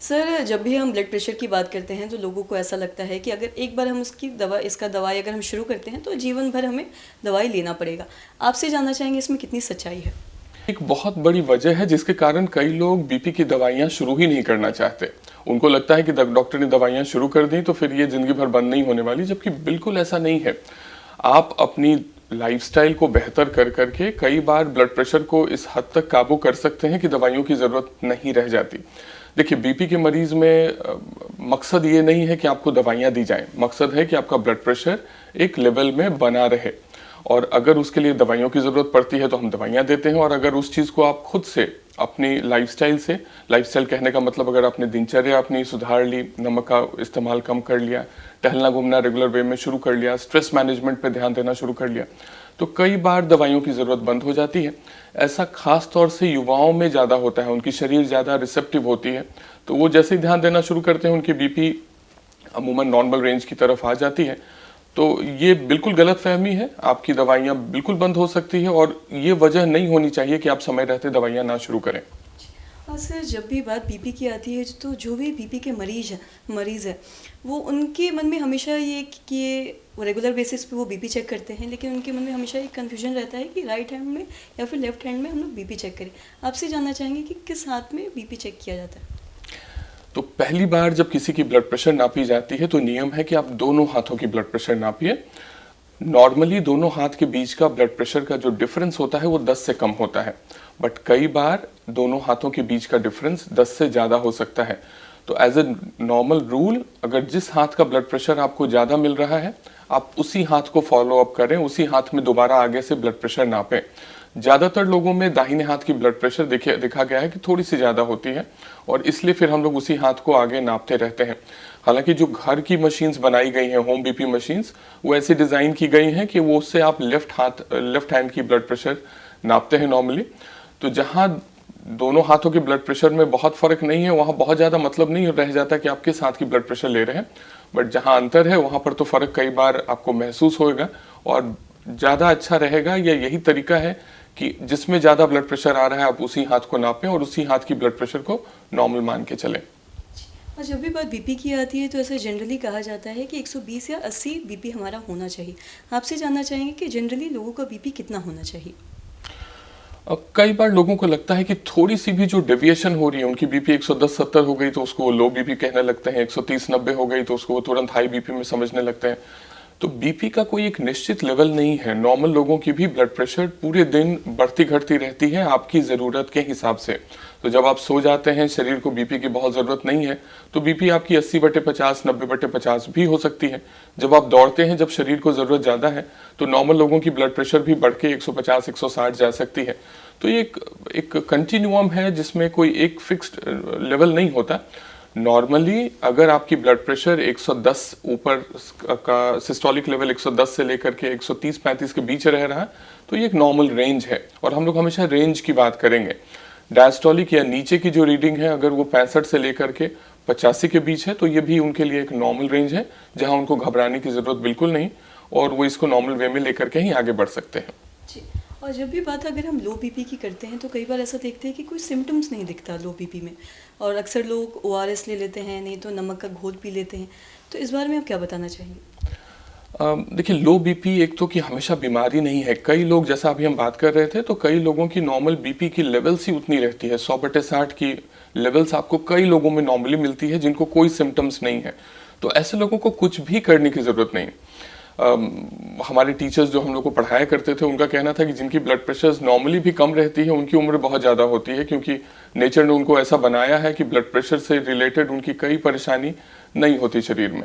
Sir, जब भी हम ब्लड प्रेशर की बात करते हैं तो लोगों को ऐसा लगता है कि अगर एक बार हम इसका दवाई अगर हम शुरू करते हैं तो जीवन भर हमें दवाई लेना पड़ेगा। आपसे जानना चाहेंगे इसमें कितनी सच्चाई है? एक बहुत बड़ी वजह है जिसके कारण कई लोग बीपी की दवाइयां शुरू ही नहीं करना चाहते। उनको लगता है कि डॉक्टर ने दवाइयां शुरू कर दी तो फिर ये जिंदगी भर बंद नहीं होने वाली, जबकि बिल्कुल ऐसा नहीं है। आप अपनी लाइफस्टाइल को बेहतर कर करके कई बार ब्लड प्रेशर को इस हद तक काबू कर सकते हैं कि दवाइयों की जरूरत नहीं रह जाती। देखिए, बीपी के मरीज में मकसद ये नहीं है कि आपको दवाइयां दी जाएं, मकसद है कि आपका ब्लड प्रेशर एक लेवल में बना रहे। और अगर उसके लिए दवाइयों की ज़रूरत पड़ती है तो हम दवाइयाँ देते हैं, और अगर उस चीज़ को आप खुद से अपनी लाइफस्टाइल कहने का मतलब अगर आपने दिनचर्या अपनी सुधार ली, नमक का इस्तेमाल कम कर लिया, टहलना घूमना रेगुलर वे में शुरू कर लिया, स्ट्रेस मैनेजमेंट पे ध्यान देना शुरू कर लिया, तो कई बार दवाइयों की ज़रूरत बंद हो जाती है। ऐसा खास तौर से युवाओं में ज़्यादा होता है, उनकी शरीर ज़्यादा रिसेप्टिव होती है, तो वो जैसे ही ध्यान देना शुरू करते हैं उनकी बीपी अमूमन नॉर्मल रेंज की तरफ आ जाती है। तो ये बिल्कुल गलत फहमी है, आपकी दवाइयाँ बिल्कुल बंद हो सकती है और ये वजह नहीं होनी चाहिए कि आप समय रहते दवाइयाँ ना शुरू करें। और सर, जब भी बात बीपी की आती है तो जो भी बीपी के मरीज़ है वो उनके मन में हमेशा ये कि ये रेगुलर बेसिस पे वो बीपी चेक करते हैं, लेकिन उनके मन में हमेशा एक कन्फ्यूजन रहता है कि राइट हैंड में या फिर लेफ्ट हैंड में हम लोग बीपी चेक करें। आपसे जानना चाहेंगे कि किस हाथ में बीपी चेक किया जाता है? तो पहली बार जब किसी की ब्लड प्रेशर नापी जाती है तो नियम है कि आप दोनों हाथों की ब्लड प्रेशर नापिए। नॉर्मली दोनों हाथ के बीच का ब्लड प्रेशर का जो डिफरेंस होता है वो 10 से कम होता है, बट कई बार दोनों हाथों के बीच का डिफरेंस 10 से ज़्यादा हो सकता है। तो एज ए नॉर्मल रूल, अगर जिस हाथ का ब्लड प्रेशर आपको ज़्यादा मिल रहा है आप उसी हाथ को फॉलो अप करें, उसी हाथ में दोबारा आगे से ब्लड प्रेशर नापें। ज़्यादातर लोगों में दाहिने हाथ की ब्लड प्रेशर देखा गया है कि थोड़ी सी ज़्यादा होती है, और इसलिए फिर हम लोग उसी हाथ को आगे नापते रहते हैं। हालांकि जो घर की मशीन्स बनाई गई हैं, होम बीपी मशीन्स, वो ऐसे डिज़ाइन की गई हैं कि वो उससे आप लेफ्ट हैंड की ब्लड प्रेशर नापते हैं नॉर्मली। तो जहाँ दोनों हाथों के ब्लड प्रेशर में बहुत फ़र्क नहीं है वहाँ बहुत ज़्यादा मतलब नहीं रह जाता कि आप किस हाथ की ब्लड प्रेशर ले रहे हैं, बट जहाँ अंतर है वहाँ पर तो फ़र्क कई बार आपको महसूस होगा। और ज़्यादा अच्छा रहेगा, या यही तरीका है कि जिसमें ज़्यादा ब्लड प्रेशर आ रहा है आप उसी हाथ को नापें और उसी हाथ की ब्लड प्रेशर को नॉर्मल मान के चलें। और जब भी बात बीपी की आती है तो ऐसा जनरली कहा जाता है कि 120 या 80 बीपी हमारा होना चाहिए। आपसे जानना चाहेंगे कि जनरली लोगों का बीपी कितना होना चाहिए? कई बार लोगों को लगता है कि थोड़ी सी भी जो डेविएशन हो रही है, उनकी बीपी 110-70 हो गई तो उसको लो बीपी कहने लगते हैं, 130-90 हो गई तो उसको वो तुरंत हाई बीपी में समझने लगते हैं। तो बीपी का कोई एक निश्चित लेवल नहीं है। नॉर्मल लोगों की भी ब्लड प्रेशर पूरे दिन बढ़ती घटती रहती है आपकी ज़रूरत के हिसाब से। तो जब आप सो जाते हैं, शरीर को बीपी की बहुत ज़रूरत नहीं है, तो बीपी आपकी 80/50, 90/50 भी हो सकती है। जब आप दौड़ते हैं, जब शरीर को ज़रूरत ज़्यादा है, तो नॉर्मल लोगों की ब्लड प्रेशर भी बढ़ के 150-160 जा सकती है। तो ये एक कंटिन्यूअम है जिसमें कोई एक फिक्स्ड लेवल नहीं होता। नॉर्मली अगर आपकी ब्लड प्रेशर 110 ऊपर का सिस्टोलिक लेवल 110 से लेकर के 130-35 के बीच रह रहा है तो ये एक नॉर्मल रेंज है, और हम लोग हमेशा रेंज की बात करेंगे। डायस्टोलिक या नीचे की जो रीडिंग है अगर वो 65 से लेकर के 85 के बीच है तो ये भी उनके लिए एक नॉर्मल रेंज है, जहां उनको घबराने की ज़रूरत बिल्कुल नहीं, और वो इसको नॉर्मल वे में लेकर के ही आगे बढ़ सकते हैं। जी। और जब भी बात अगर हम लो बीपी की करते हैं तो कई बार ऐसा देखते हैं कि कोई सिम्टम्स नहीं दिखता लो बीपी में, और अक्सर लोग ओआरएस ले लेते हैं, नहीं तो नमक का घोल पी लेते हैं। तो इस बारे में आप क्या बताना चाहेंगे? देखिए, लो बीपी एक तो कि हमेशा बीमारी नहीं है। कई लोग, जैसा अभी हम बात कर रहे थे, तो कई लोगों की नॉर्मल बीपी की लेवल्स ही उतनी रहती है, 100/60 की लेवल्स आपको कई लोगों में नॉर्मली मिलती है जिनको कोई सिम्टम्स नहीं है। तो ऐसे लोगों को कुछ भी करने की ज़रूरत नहीं। हमारे टीचर्स जो हम लोग को पढ़ाया करते थे उनका कहना था कि जिनकी ब्लड प्रेशर्स नॉर्मली भी कम रहती है उनकी उम्र बहुत ज़्यादा होती है, क्योंकि नेचर ने उनको ऐसा बनाया है कि ब्लड प्रेशर से रिलेटेड उनकी कई परेशानी नहीं होती शरीर में।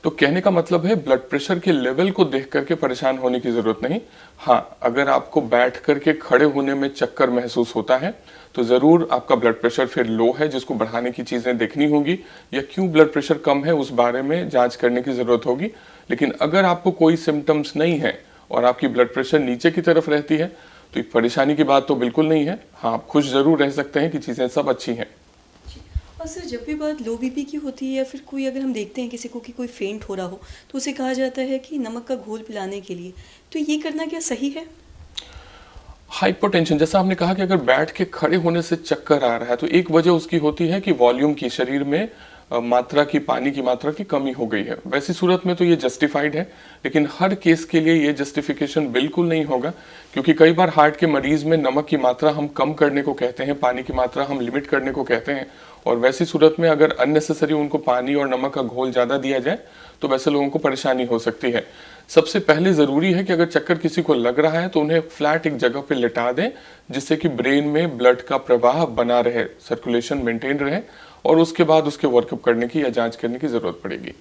तो कहने का मतलब है ब्लड प्रेशर के लेवल को देख करके परेशान होने की ज़रूरत नहीं। हाँ, अगर आपको बैठ करके खड़े होने में चक्कर महसूस होता है तो ज़रूर आपका ब्लड प्रेशर फिर लो है, जिसको बढ़ाने की चीज़ें देखनी होगी, या क्यों ब्लड प्रेशर कम है उस बारे में जांच करने की ज़रूरत होगी। लेकिन अगर आपको कोई सिम्टम्स नहीं है और आपकी ब्लड प्रेशर नीचे की तरफ रहती है तो परेशानी की बात तो बिल्कुल नहीं है। हाँ, आप खुश ज़रूर रह सकते हैं कि चीज़ें सब अच्छी हैं। और सर, जब भी बात लो बीपी की होती है या फिर कोई अगर हम देखते हैं किसी को कि कोई फेंट हो रहा हो तो उसे कहा जाता है कि नमक का घोल पिलाने के लिए, तो ये करना क्या सही है? हाइपोटेंशन, जैसा आपने कहा कि अगर बैठ के खड़े होने से चक्कर आ रहा है तो एक वजह उसकी होती है कि वॉल्यूम की, शरीर में मात्रा की, पानी की मात्रा की कमी हो गई है। वैसी सूरत में तो ये जस्टिफाइड है, लेकिन हर केस के लिए ये जस्टिफिकेशन बिल्कुल नहीं होगा, क्योंकि कई बार हार्ट के मरीज में नमक की मात्रा हम कम करने को कहते हैं, पानी की मात्रा हम लिमिट करने को कहते हैं, और वैसी सूरत में अगर अननेसेसरी उनको पानी और नमक का घोल ज़्यादा दिया जाए तो वैसे लोगों को परेशानी हो सकती है। सबसे पहले ज़रूरी है कि अगर चक्कर किसी को लग रहा है तो उन्हें फ्लैट एक जगह पे लिटा दें, जिससे कि ब्रेन में ब्लड का प्रवाह बना रहे, सर्कुलेशन मेंटेन रहे, और उसके बाद उसके वर्कअप करने की या जांच करने की ज़रूरत पड़ेगी।